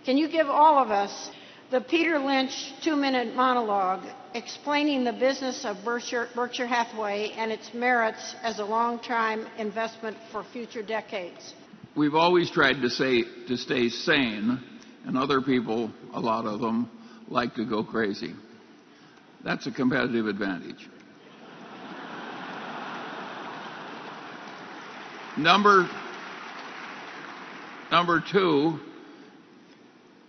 Can you give all of us the Peter Lynch 2-minute monologue explaining the business of Berkshire Hathaway and its merits as a long-term investment for future decades? We've always tried to stay sane, and other people, a lot of them, like to go crazy. That's a competitive advantage. Number two,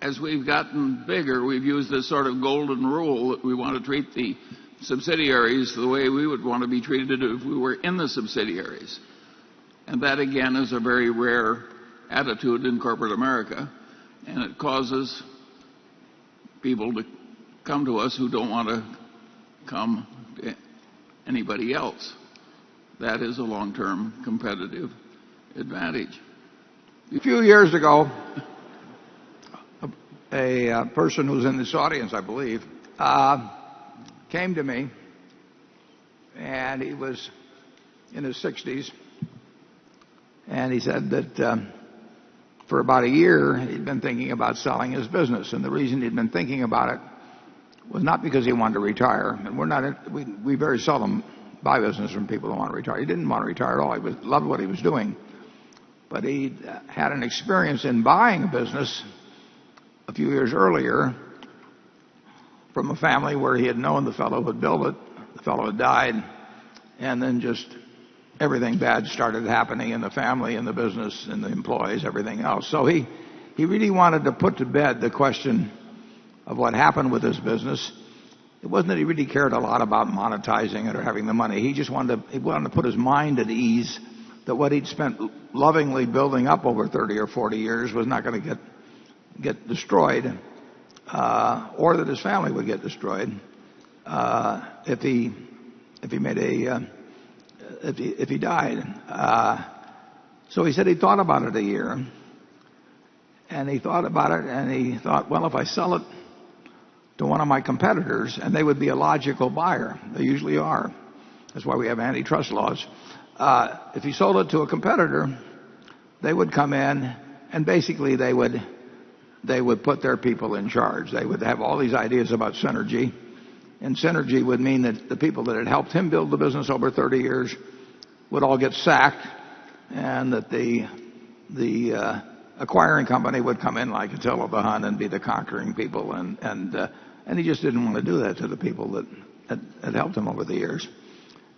as we've gotten bigger, we've used this sort of golden rule that we want to treat the subsidiaries the way we would want to be treated if we were in the subsidiaries. And that, again, is a very rare attitude in corporate America, and it causes people to come to us who don't want to come to anybody else. That is a long-term competitive advantage. A few years ago, a person who's in this audience, I believe, came to me, and he was in his 60s, and he said that for about a year he'd been thinking about selling his business, and the reason he'd been thinking about it was not because he wanted to retire, and we very seldom buy business from people who want to retire. He didn't want to retire at all. He loved what he was doing, but he had an experience in buying a business a few years earlier from a family where he had known the fellow who had built it. The fellow had died, and then just everything bad started happening in the family, in the business, in the employees, everything else. So he really wanted to put to bed the question of what happened with his business. It wasn't that he really cared a lot about monetizing it or having the money. He just wanted to put his mind at ease that what he'd spent lovingly building up over 30 or 40 years was not going to get destroyed, or that his family would get destroyed if he died. So he said he thought about it a year, and he thought about it, and he thought, well, if I sell it to one of my competitors, and they would be a logical buyer. They usually are. That's why we have antitrust laws. If he sold it to a competitor, they would come in, and basically they would put their people in charge. They would have all these ideas about synergy, and synergy would mean that the people that had helped him build the business over 30 years would all get sacked, and that the acquiring company would come in like Attila the Hun and be the conquering people, and he just didn't want to do that to the people that had helped him over the years.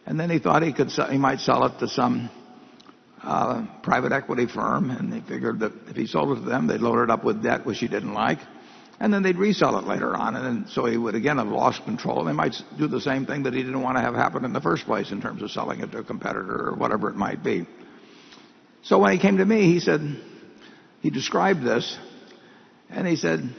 And then he thought he might sell it to some private equity firm, and he figured that if he sold it to them, they'd load it up with debt which he didn't like, and then they'd resell it later on, and so he would again have lost control. They might do the same thing that he didn't want to have happen in the first place in terms of selling it to a competitor or whatever it might be. So when he came to me, he described this, and he said,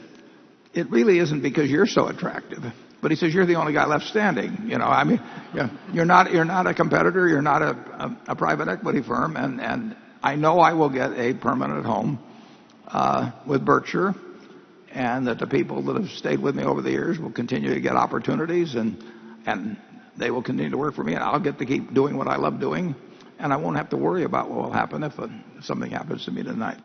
it really isn't because you're so attractive, but he says, you're the only guy left standing. You're not a competitor, you're not a private equity firm, and I know I will get a permanent home with Berkshire, and that the people that have stayed with me over the years will continue to get opportunities, and they will continue to work for me, and I'll get to keep doing what I love doing, and I won't have to worry about what will happen if something happens to me tonight.